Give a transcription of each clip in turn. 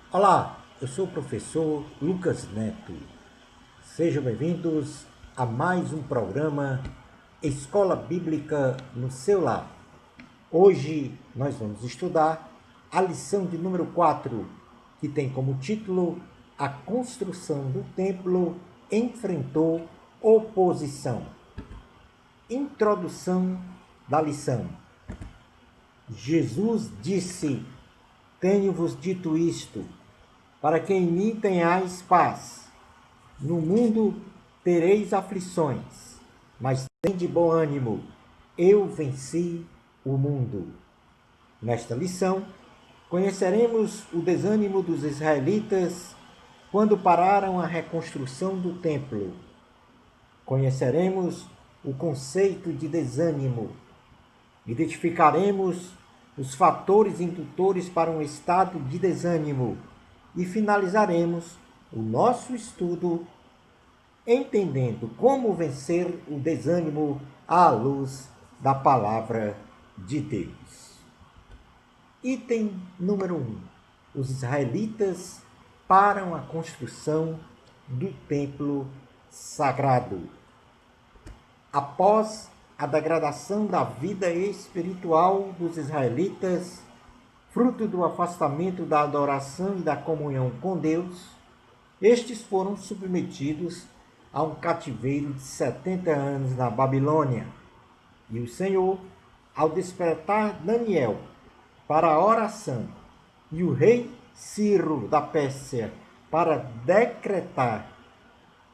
Olá, eu sou o professor Lucas Neto. Sejam bem-vindos a mais um programa Escola Bíblica no seu lar. Hoje nós vamos estudar a lição de número 4, que tem como título A construção do templo enfrentou oposição. Introdução da lição. Jesus disse: Tenho-vos dito isto, para que em mim tenhais paz. No mundo tereis aflições, mas tende bom ânimo, eu venci o mundo. Nesta lição, conheceremos o desânimo dos israelitas quando pararam a reconstrução do templo. Conheceremos o conceito de desânimo. Identificaremos os fatores indutores para um estado de desânimo e finalizaremos o nosso estudo entendendo como vencer o desânimo à luz da palavra de Deus. Item número 1. Os israelitas param a construção do templo sagrado. Após a degradação da vida espiritual dos israelitas, fruto do afastamento da adoração e da comunhão com Deus, estes foram submetidos a um cativeiro de 70 anos na Babilônia. E o Senhor, ao despertar Daniel para a oração e o rei Ciro da Pérsia para decretar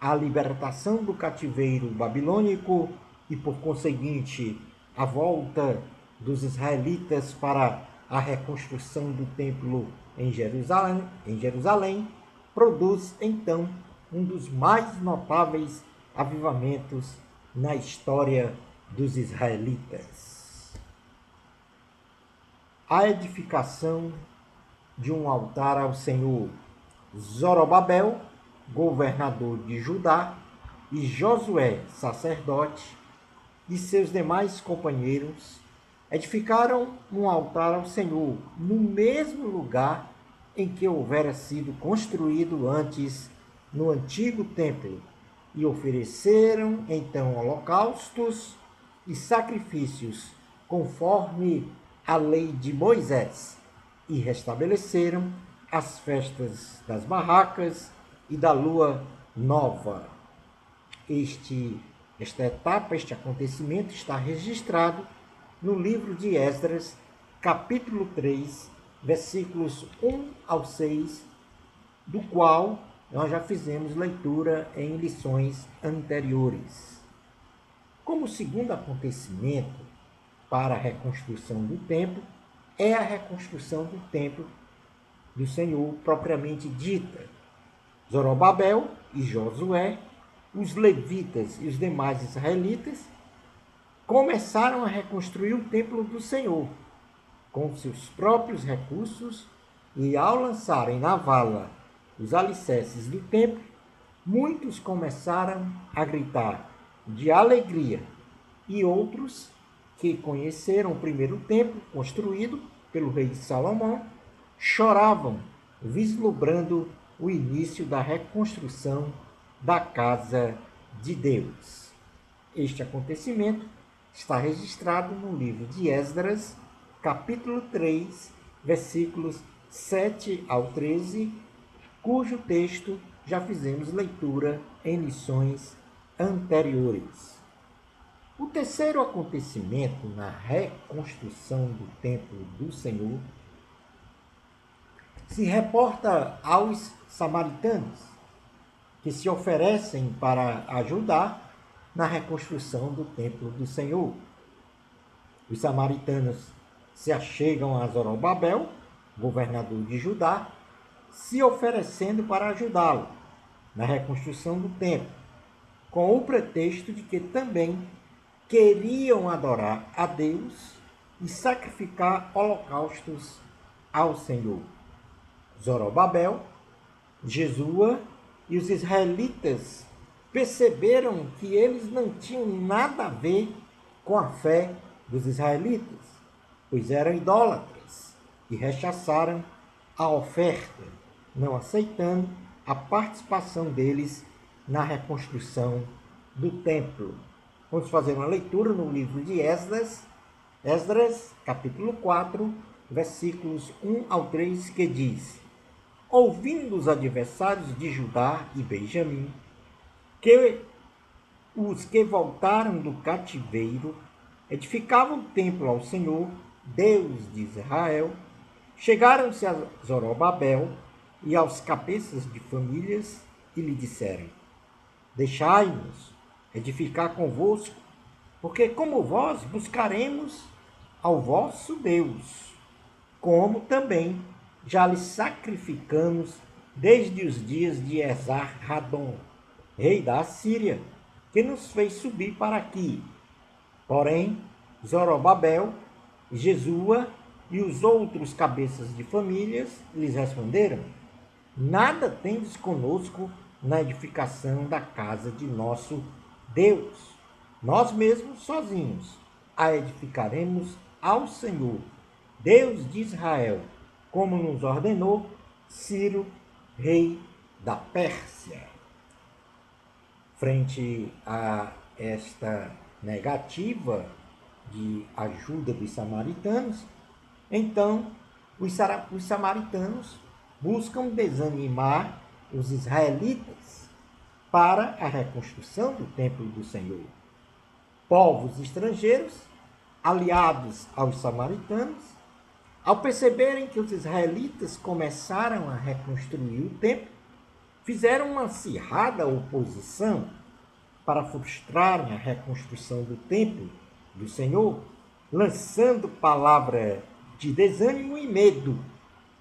a libertação do cativeiro babilônico e, por conseguinte, a volta dos israelitas para a reconstrução do templo em Jerusalém, produz então um dos mais notáveis avivamentos na história dos israelitas. A edificação de um altar ao Senhor. Zorobabel, governador de Judá, e Josué, sacerdote, e seus demais companheiros edificaram um altar ao Senhor no mesmo lugar em que houvera sido construído antes no antigo templo, e ofereceram então holocaustos e sacrifícios conforme a lei de Moisés, e restabeleceram as festas das barracas e da lua nova. Esta etapa, este acontecimento está registrado no livro de Esdras, capítulo 3, versículos 1 ao 6, do qual nós já fizemos leitura em lições anteriores. Como segundo acontecimento para a reconstrução do templo, é a reconstrução do templo do Senhor propriamente dita. Zorobabel e Josué, os levitas e os demais israelitas começaram a reconstruir o templo do Senhor com seus próprios recursos, e ao lançarem na vala os alicerces do templo, muitos começaram a gritar de alegria, e outros que conheceram o primeiro templo construído pelo rei Salomão choravam, vislumbrando o início da reconstrução da casa de Deus. Este acontecimento está registrado no livro de Esdras, capítulo 3, versículos 7 ao 13, cujo texto já fizemos leitura em lições anteriores. O terceiro acontecimento na reconstrução do templo do Senhor se reporta aos samaritanos, que se oferecem para ajudar na reconstrução do templo do Senhor. Os samaritanos se achegam a Zorobabel, governador de Judá, se oferecendo para ajudá-lo na reconstrução do templo, com o pretexto de que também queriam adorar a Deus e sacrificar holocaustos ao Senhor. Zorobabel, Jesua e os israelitas perceberam que eles não tinham nada a ver com a fé dos israelitas, pois eram idólatras e rechaçaram a oferta. não aceitando a participação deles na reconstrução do templo. Vamos fazer uma leitura no livro de Esdras, capítulo 4, versículos 1 ao 3, que diz: Ouvindo os adversários de Judá e Benjamim, que os que voltaram do cativeiro edificavam o templo ao Senhor, Deus de Israel, chegaram-se a Zorobabel e aos cabeças de famílias e lhe disseram: Deixai-nos edificar convosco, porque como vós buscaremos ao vosso Deus, como também já lhe sacrificamos desde os dias de Esar-Hadon, rei da Assíria, que nos fez subir para aqui. Porém, Zorobabel, Jesua e os outros cabeças de famílias lhes responderam: Nada tendes conosco na edificação da casa de nosso Deus. Nós mesmos, sozinhos, a edificaremos ao Senhor, Deus de Israel, como nos ordenou Ciro, rei da Pérsia. Frente a esta negativa de ajuda dos samaritanos, então os samaritanos buscam desanimar os israelitas para a reconstrução do templo do Senhor. Povos estrangeiros, aliados aos samaritanos, ao perceberem que os israelitas começaram a reconstruir o templo, fizeram uma acirrada oposição para frustrarem a reconstrução do templo do Senhor, lançando palavra de desânimo e medo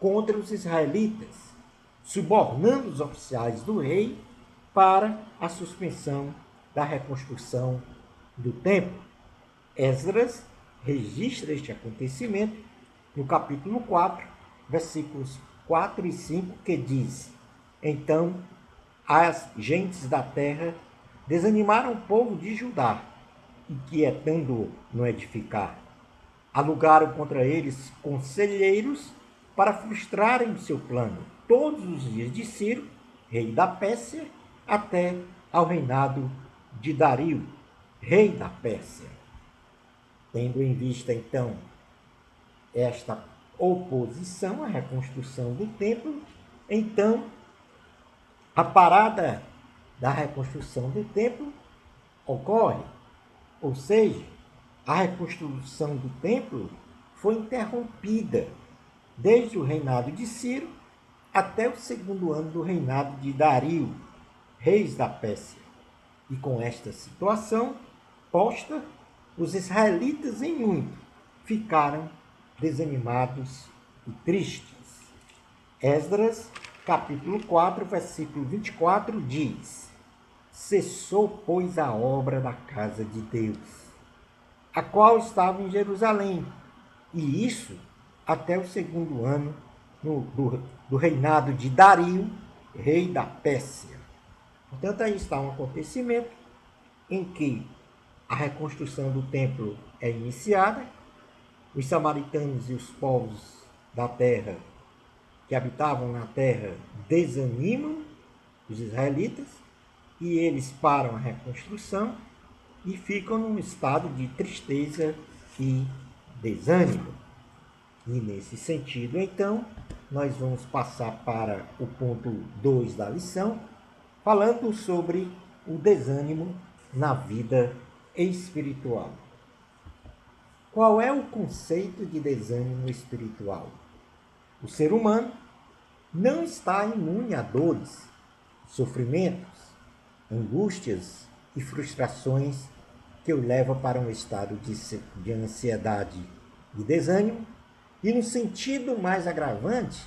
contra os israelitas, subornando os oficiais do rei para a suspensão da reconstrução do templo. Esdras registra este acontecimento no capítulo 4, versículos 4 e 5, que diz: Então as gentes da terra desanimaram o povo de Judá, inquietando-o no edificar. Alugaram contra eles conselheiros para frustrarem o seu plano, todos os dias de Ciro, rei da Pérsia, até ao reinado de Dario, rei da Pérsia. Tendo em vista, então, esta oposição à reconstrução do templo, então a parada da reconstrução do templo ocorre, ou seja, a reconstrução do templo foi interrompida desde o reinado de Ciro até o segundo ano do reinado de Dario, reis da Pérsia. E com esta situação posta, os israelitas em muito ficaram desanimados e tristes. Esdras, capítulo 4, versículo 24, diz: Cessou, pois, a obra da casa de Deus, a qual estava em Jerusalém, e isso até o segundo ano do reinado de Dario, rei da Pérsia. Portanto, aí está um acontecimento em que a reconstrução do templo é iniciada, os samaritanos e os povos da terra que habitavam na terra desanimam os israelitas e eles param a reconstrução e ficam num estado de tristeza e desânimo. E nesse sentido, então, nós vamos passar para o ponto 2 da lição, falando sobre o desânimo na vida espiritual. Qual é o conceito de desânimo espiritual? O ser humano não está imune a dores, sofrimentos, angústias e frustrações que o levam para um estado de ansiedade e desânimo, e no sentido mais agravante,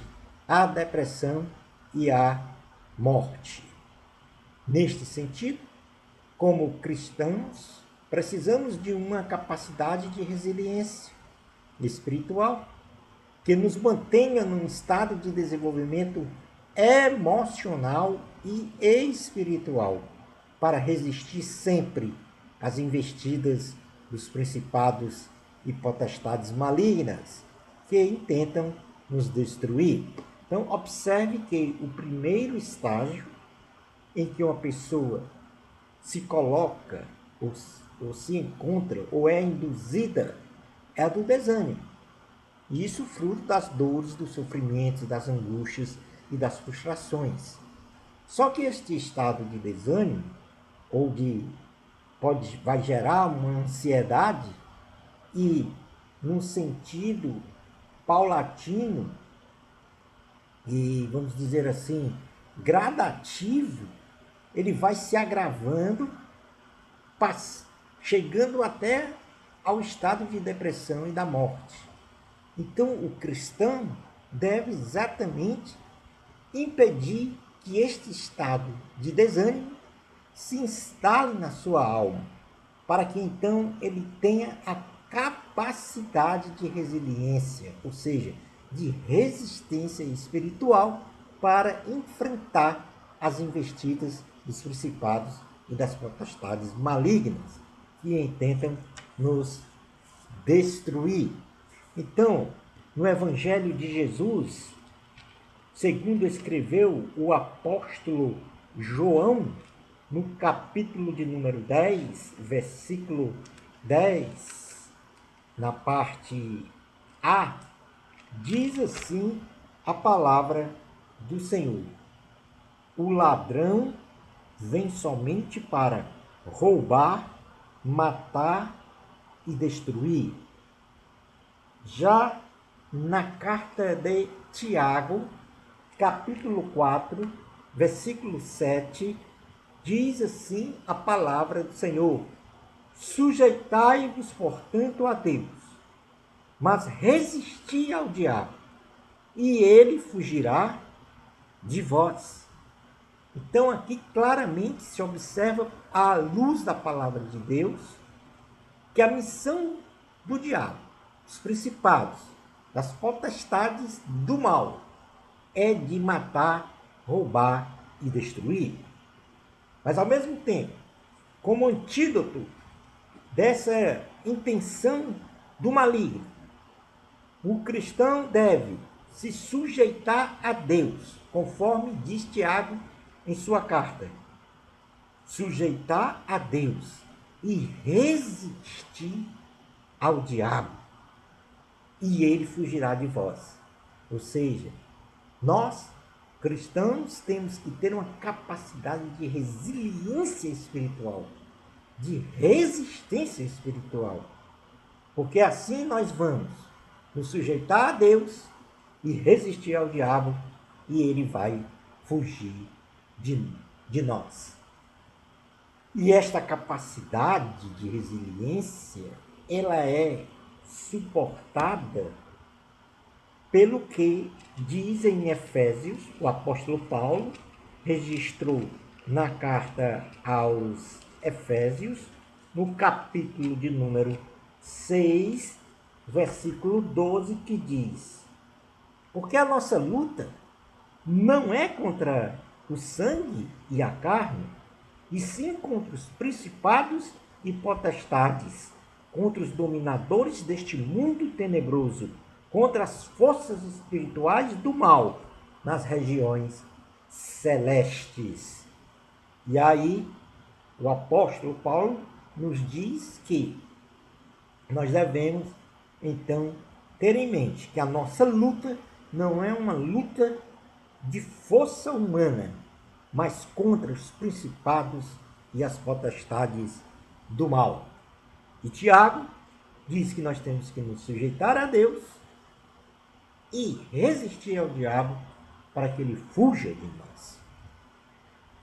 a depressão e a morte. Neste sentido, como cristãos, precisamos de uma capacidade de resiliência espiritual que nos mantenha num estado de desenvolvimento emocional e espiritual para resistir sempre às investidas dos principados e potestades malignas que intentam nos destruir. Então, observe que o primeiro estágio em que uma pessoa se coloca ou se encontra ou é induzida é a do desânimo. E isso fruto das dores, dos sofrimentos, das angústias e das frustrações. Só que este estado de desânimo ou vai gerar uma ansiedade e, num sentido paulatino e, vamos dizer assim, gradativo, ele vai se agravando, chegando até ao estado de depressão e da morte. Então, o cristão deve exatamente impedir que este estado de desânimo se instale na sua alma, para que então ele tenha a capacidade de resiliência, ou seja, de resistência espiritual para enfrentar as investidas dos principados e das potestades malignas que intentam nos destruir. Então, no Evangelho de Jesus, segundo escreveu o apóstolo João, no capítulo de número 10, versículo 10, na parte A, diz assim a palavra do Senhor: o ladrão vem somente para roubar, matar e destruir. Já na carta de Tiago, capítulo 4, versículo 7, diz assim a palavra do Senhor: sujeitai-vos, portanto, a Deus, mas resisti ao diabo, e ele fugirá de vós. Então, aqui claramente se observa, à luz da palavra de Deus, que a missão do diabo, dos principados, das potestades do mal, é de matar, roubar e destruir. Mas, ao mesmo tempo, como antídoto dessa intenção do maligno, o cristão deve se sujeitar a Deus, conforme diz Tiago em sua carta. Sujeitar a Deus e resistir ao diabo, e ele fugirá de vós. Ou seja, nós, cristãos, temos que ter uma capacidade de resiliência espiritual, de resistência espiritual, porque assim nós vamos nos sujeitar a Deus e resistir ao diabo, e ele vai fugir de nós. E esta capacidade de resiliência, ela é suportada pelo que diz em Efésios, o apóstolo Paulo registrou na carta aos Efésios, no capítulo de número 6, versículo 12, que diz: porque a nossa luta não é contra o sangue e a carne, e sim contra os principados e potestades, contra os dominadores deste mundo tenebroso, contra as forças espirituais do mal nas regiões celestes. E aí, o apóstolo Paulo nos diz que nós devemos, então, ter em mente que a nossa luta não é uma luta de força humana, mas contra os principados e as potestades do mal. E Tiago diz que nós temos que nos sujeitar a Deus e resistir ao diabo para que ele fuja de nós.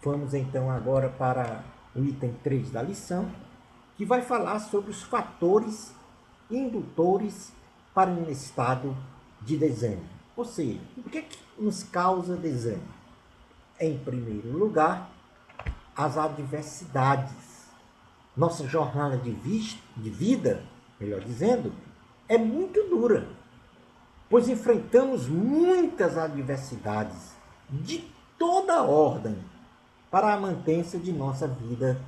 Vamos então agora para o item 3 da lição, que vai falar sobre os fatores indutores para um estado de desânimo. Ou seja, o que é que nos causa desânimo? Em primeiro lugar, as adversidades. Nossa jornada de vida, melhor dizendo, é muito dura, pois enfrentamos muitas adversidades de toda ordem para a mantença de nossa vida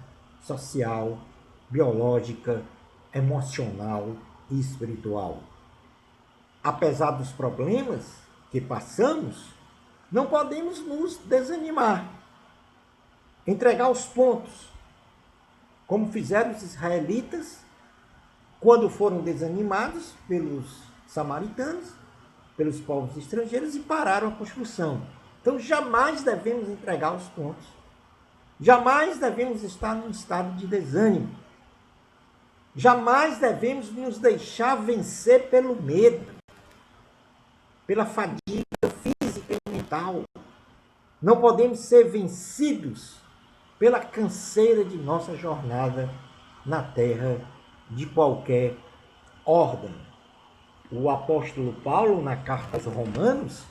social, biológica, emocional e espiritual. Apesar dos problemas que passamos, Não podemos nos desanimar, entregar os pontos, como fizeram os israelitas quando foram desanimados pelos samaritanos, pelos povos estrangeiros e pararam a construção. Então jamais devemos entregar os pontos. Jamais devemos estar num estado de desânimo. Jamais devemos nos deixar vencer pelo medo, pela fadiga física e mental. Não podemos ser vencidos pela canseira de nossa jornada na terra de qualquer ordem. O apóstolo Paulo, na carta aos Romanos,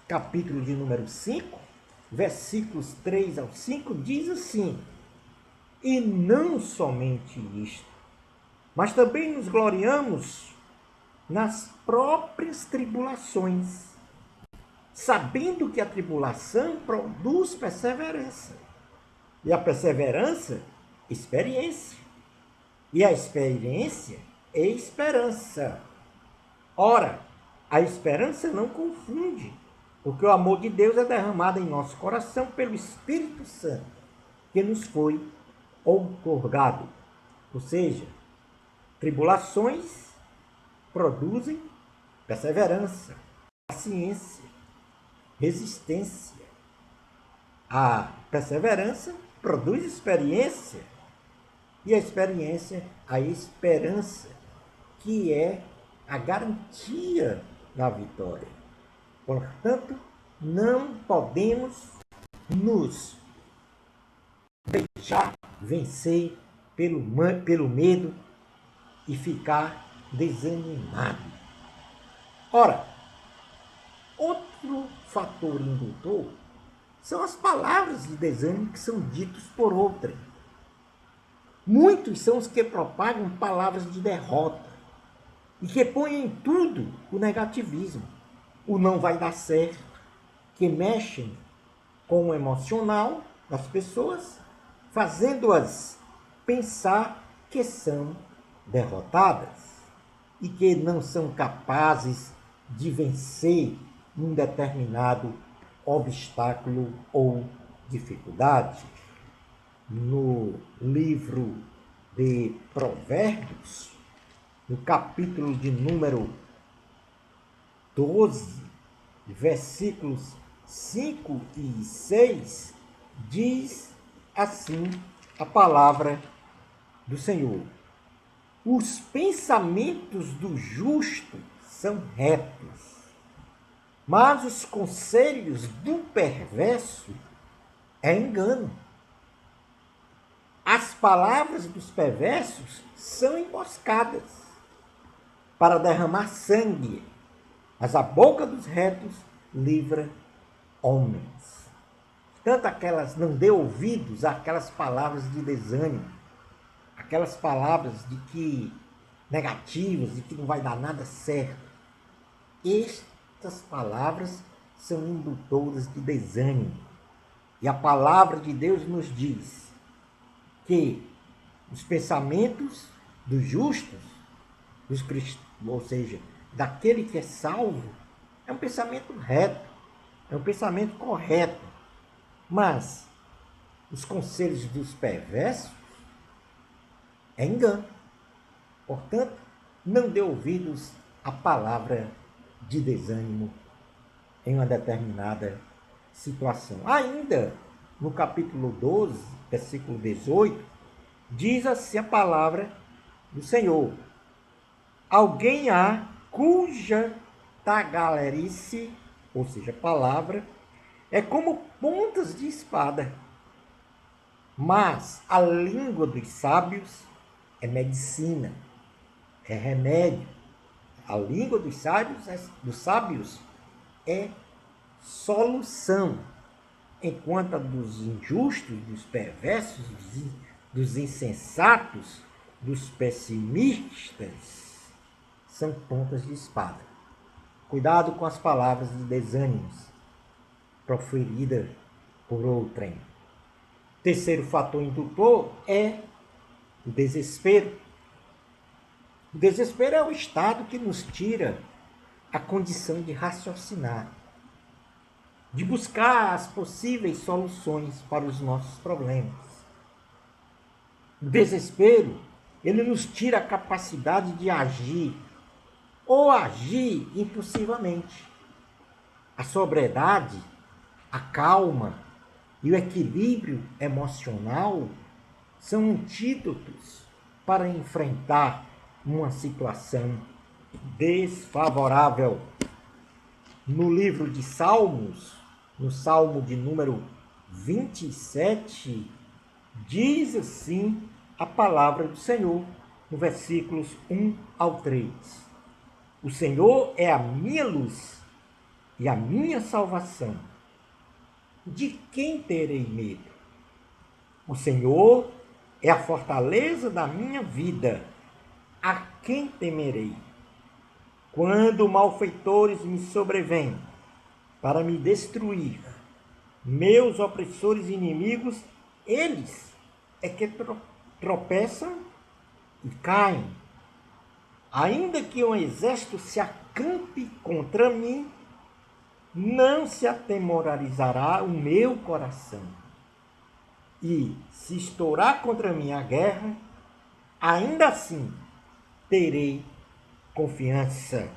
capítulo de número 5, versículos 3 ao 5, diz assim: e não somente isto, mas também nos gloriamos nas próprias tribulações, sabendo que a tribulação produz perseverança, e a perseverança, experiência, e a experiência, esperança. Ora, a esperança não confunde, porque o amor de Deus é derramado em nosso coração pelo Espírito Santo, que nos foi outorgado. Ou seja, tribulações produzem perseverança, paciência, resistência. A perseverança produz experiência, e a experiência, a esperança, que é a garantia da vitória. Portanto, não podemos nos deixar vencer pelo medo e ficar desanimado. Ora, outro fator indutor são as palavras de desânimo que são ditas por outrem. Muitos são os que propagam palavras de derrota e que põem em tudo o negativismo, o não vai dar certo, que mexem com o emocional das pessoas, fazendo-as pensar que são derrotadas e que não são capazes de vencer um determinado obstáculo ou dificuldade. No livro de Provérbios, no capítulo de número 12, versículos 5 e 6, diz assim a palavra do Senhor: os pensamentos do justo são retos, mas os conselhos do perverso é engano. As palavras dos perversos são emboscadas para derramar sangue, mas a boca dos retos livra homens. Tanto aquelas, não dê ouvidos àquelas palavras de desânimo, aquelas palavras de que negativas, de que não vai dar nada certo. Estas palavras são indutoras de desânimo. E a palavra de Deus nos diz que os pensamentos dos justos, ou seja, daquele que é salvo, é um pensamento reto, é um pensamento correto. Mas os conselhos dos perversos é engano. Portanto, não dê ouvidos à palavra de desânimo em uma determinada situação. Ainda no capítulo 12, versículo 18, diz assim a palavra do Senhor: alguém há cuja tagarelice, ou seja, palavra, é como pontas de espada, mas a língua dos sábios é medicina, é remédio. A língua dos sábios é solução, enquanto a dos injustos, dos perversos, dos insensatos, dos pessimistas são pontas de espada. Cuidado com as palavras de desânimos proferidas por outrem. Terceiro fator indutor é o desespero. O desespero é o estado que nos tira a condição de raciocinar. de buscar as possíveis soluções para os nossos problemas. O desespero, ele nos tira a capacidade de agir ou agir impulsivamente. A sobriedade, a calma e o equilíbrio emocional são antídotos para enfrentar uma situação desfavorável. No livro de Salmos, no Salmo de número 27, diz assim a palavra do Senhor, no versículos 1 ao 3. O Senhor é a minha luz e a minha salvação. De quem terei medo? O Senhor é a fortaleza da minha vida. A quem temerei? Quando malfeitores me sobrevêm para me destruir, meus opressores e inimigos, eles é que tropeçam e caem. Ainda que um exército se acampe contra mim, não se atemorizará o meu coração. E se estourar contra mim a guerra, ainda assim terei confiança.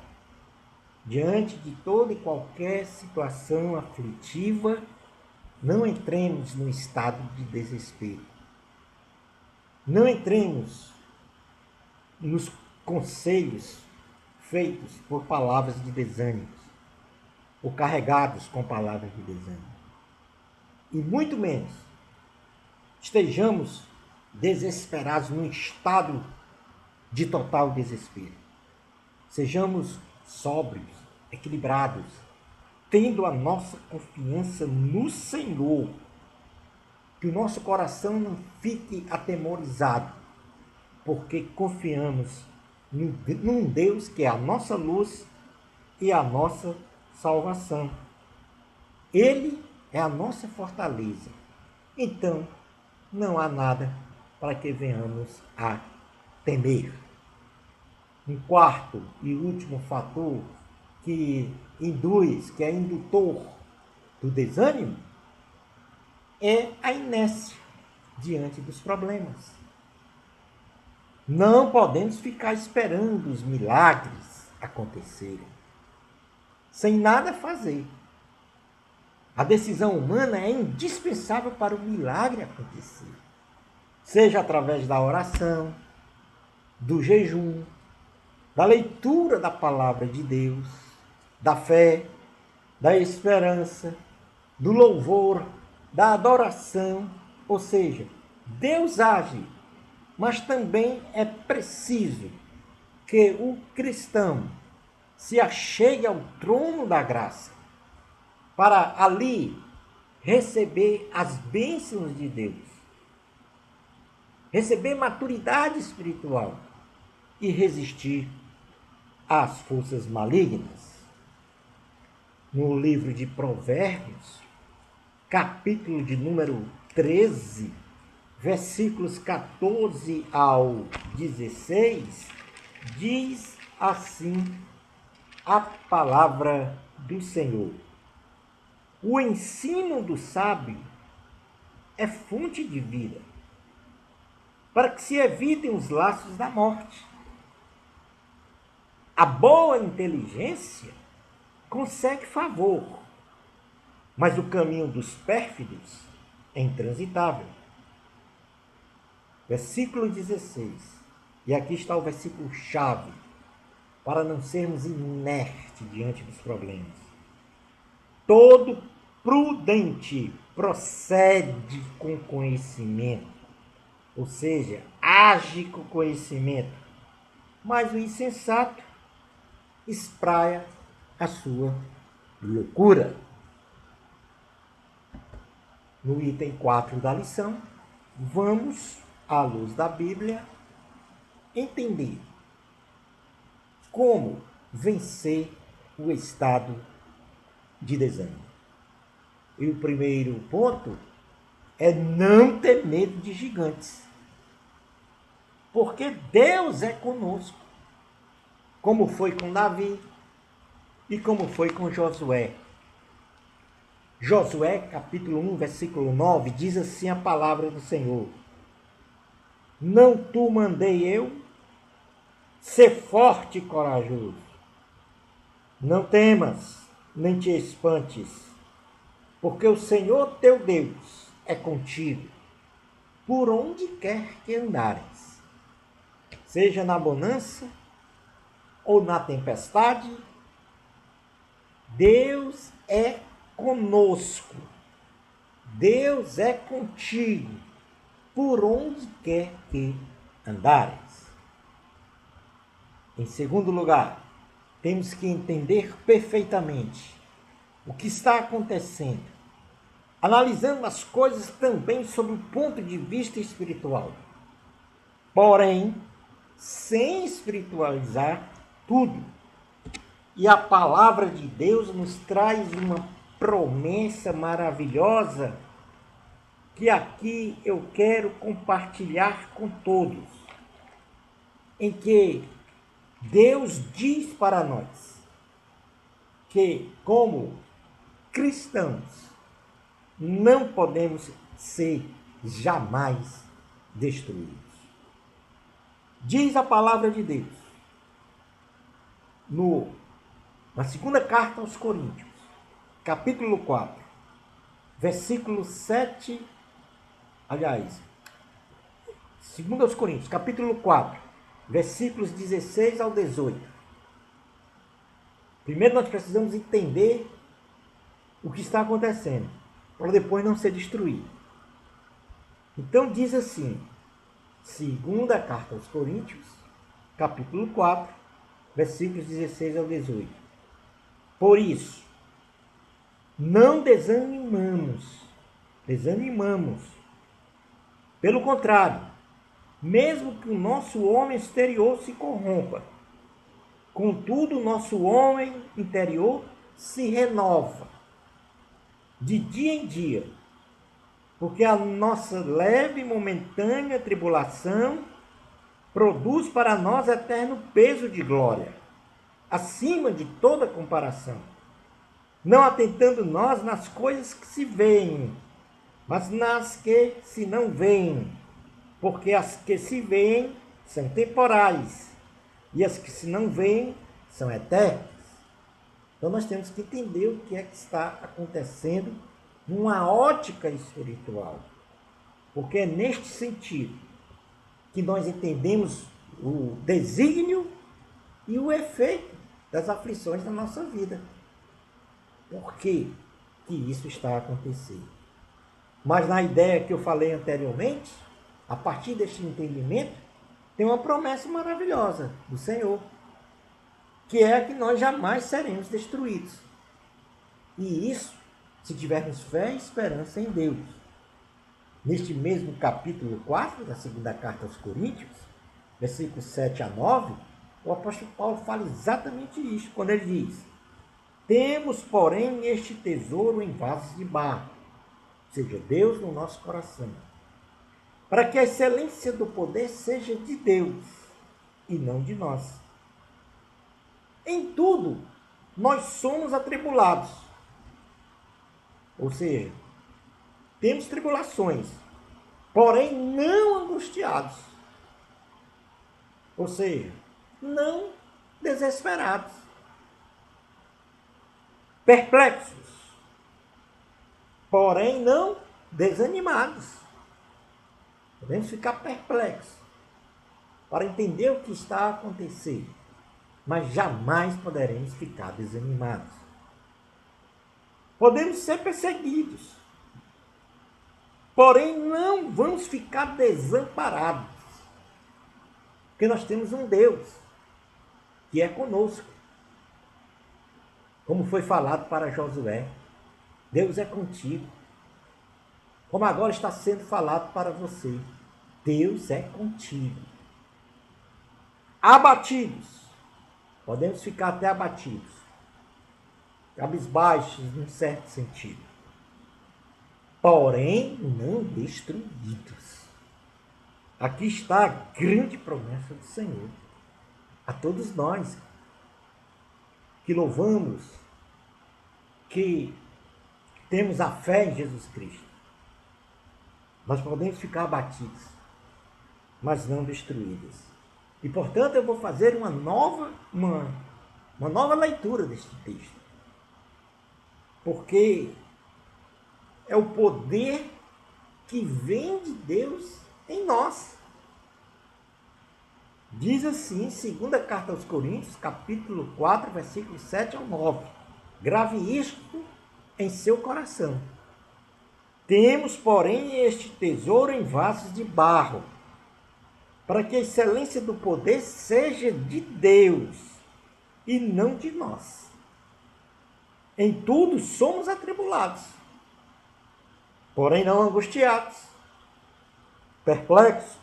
Diante de toda e qualquer situação aflitiva, não entremos num estado de desespero. Não entremos nos conselhos feitos por palavras de desânimo, ou carregados com palavras de desânimo. E muito menos estejamos desesperados num estado de total desespero. Sejamos sóbrios, equilibrados, tendo a nossa confiança no Senhor, que o nosso coração não fique atemorizado, porque confiamos num Deus que é a nossa luz e a nossa salvação. Ele é a nossa fortaleza. Então, não há nada para que venhamos a temer. Um quarto e último fator que induz, que é indutor do desânimo, é a inércia diante dos problemas. Não podemos ficar esperando os milagres acontecerem, sem nada fazer. A decisão humana é indispensável para o milagre acontecer, seja através da oração, do jejum, da leitura da palavra de Deus, da fé, da esperança, do louvor, da adoração. Ou seja, Deus age, mas também é preciso que o cristão se achegue ao trono da graça para ali receber as bênçãos de Deus, receber maturidade espiritual e resistir às forças malignas. No livro de Provérbios, capítulo de número 13, versículos 14 ao 16, diz assim a palavra do Senhor: o ensino do sábio é fonte de vida, para que se evitem os laços da morte. A boa inteligência consegue favor, mas o caminho dos pérfidos é intransitável. Versículo 16. E aqui está o versículo chave, para não sermos inertes diante dos problemas. Todo prudente procede com conhecimento, ou seja, age com conhecimento, mas o insensato espraia a sua loucura. No item 4 da lição, vamos, à luz da Bíblia, entender como vencer o estado de desânimo. E o primeiro ponto é não ter medo de gigantes, porque Deus é conosco, como foi com Davi e como foi com Josué. Josué, capítulo 1, versículo 9, diz assim a palavra do Senhor: Não tu mandei eu? Ser forte e corajoso. Não temas, nem te espantes, porque o Senhor teu Deus é contigo, por onde quer que andares. Seja na bonança ou na tempestade, Deus é conosco. Deus é contigo, por onde quer que andares. Em segundo lugar, temos que entender perfeitamente o que está acontecendo, analisando as coisas também sob o ponto de vista espiritual. Porém, sem espiritualizar tudo. E a palavra de Deus nos traz uma promessa maravilhosa que aqui eu quero compartilhar com todos, em que Deus diz para nós que, como cristãos, não podemos ser jamais destruídos. Diz a palavra de Deus na segunda carta aos Coríntios, capítulo 4, versículo 7, aliás, 2 aos Coríntios, capítulo 4, versículos 16 ao 18. Primeiro nós precisamos entender o que está acontecendo, para depois não ser destruído. Então diz assim, segunda carta aos Coríntios, capítulo 4, versículos 16 ao 18. Por isso, não desanimamos. Pelo contrário, mesmo que o nosso homem exterior se corrompa, contudo o nosso homem interior se renova de dia em dia, porque a nossa leve e momentânea tribulação produz para nós eterno peso de glória, acima de toda comparação, não atentando nós nas coisas que se veem, mas nas que se não veem, porque as que se veem são temporais, e as que se não veem são eternas. Então nós temos que entender o que é que está acontecendo numa ótica espiritual, porque é neste sentido que nós entendemos o desígnio e o efeito das aflições na nossa vida. Por que isso está acontecendo? Mas na ideia que eu falei anteriormente, a partir deste entendimento, tem uma promessa maravilhosa do Senhor, que é que nós jamais seremos destruídos. E isso, se tivermos fé e esperança em Deus. Neste mesmo capítulo 4 da segunda carta aos Coríntios, versículos 7 a 9, o apóstolo Paulo fala exatamente isso, quando ele diz: temos, porém, este tesouro em vasos de barro, ou seja, Deus no nosso coração, para que a excelência do poder seja de Deus e não de nós. Em tudo, nós somos atribulados, ou seja, temos tribulações, porém não angustiados, ou seja, não desesperados, perplexos, porém não desanimados. Podemos ficar perplexos para entender o que está acontecendo, mas jamais poderemos ficar desanimados. Podemos ser perseguidos, porém não vamos ficar desamparados, porque nós temos um Deus que é conosco. Como foi falado para Josué, Deus é contigo. Como agora está sendo falado para você, Deus é contigo. Abatidos, podemos ficar até abatidos, cabisbaixos num certo sentido, porém não destruídos. Aqui está a grande promessa do Senhor a todos nós que louvamos, que temos a fé em Jesus Cristo, nós podemos ficar abatidos, mas não destruídos. E, portanto, eu vou fazer uma nova leitura deste texto. Porque é o poder que vem de Deus em nós. Diz assim, segunda carta aos Coríntios, capítulo 4, versículos 7 ao 9. Grave isto em seu coração. Temos, porém, este tesouro em vasos de barro, para que a excelência do poder seja de Deus e não de nós. Em tudo somos atribulados, porém não angustiados, perplexos,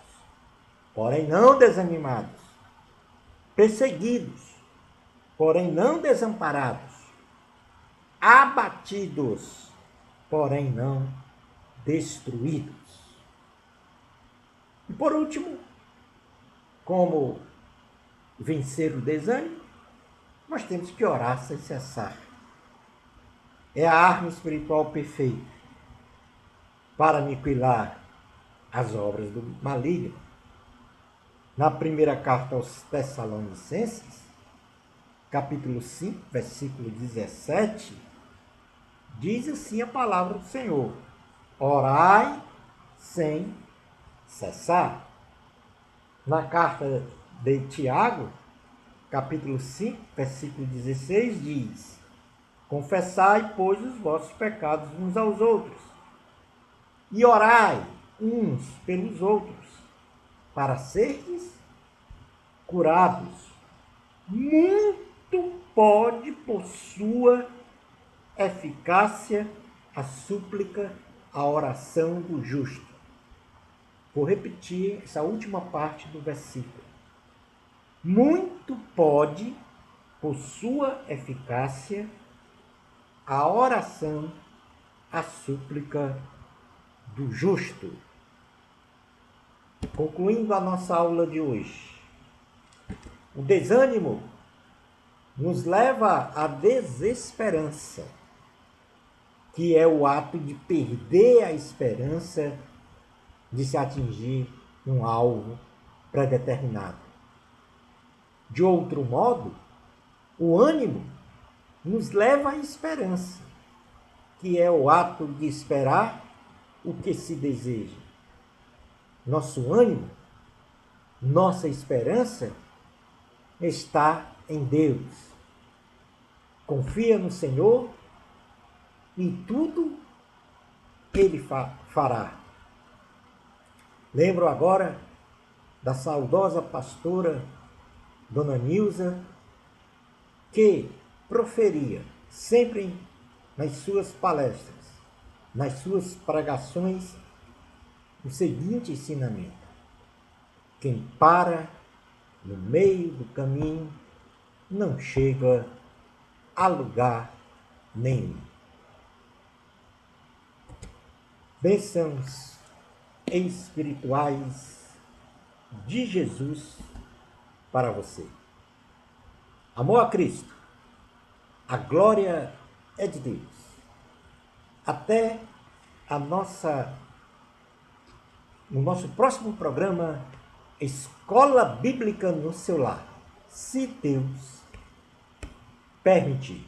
porém não desanimados, perseguidos, porém não desamparados, abatidos, porém não destruídos. E por último, como vencer o desânimo, nós temos que orar sem cessar. É a arma espiritual perfeita para aniquilar as obras do maligno. Na primeira carta aos Tessalonicenses, capítulo 5, versículo 17, diz assim a palavra do Senhor: orai sem cessar. Na carta de Tiago, capítulo 5, versículo 16, diz: confessai, pois, os vossos pecados uns aos outros, e orai uns pelos outros, para serdes curados. Muito pode, por sua eficácia, a súplica, a oração do justo. Vou repetir essa última parte do versículo. Muito pode, por sua eficácia, a oração, a súplica do justo. Concluindo a nossa aula de hoje, o desânimo nos leva à desesperança, que é o ato de perder a esperança de se atingir um alvo predeterminado. De outro modo, o ânimo nos leva à esperança, que é o ato de esperar o que se deseja. Nosso ânimo, nossa esperança está em Deus. Confia no Senhor e tudo Ele fará. Lembro agora da saudosa pastora Dona Nilza, que proferia sempre nas suas palestras, nas suas pregações, o seguinte ensinamento: quem para no meio do caminho não chega a lugar nenhum. Bênçãos espirituais de Jesus para você. Amor a Cristo. A glória é de Deus. Até no nosso próximo programa, Escola Bíblica no seu lar, se Deus permitir.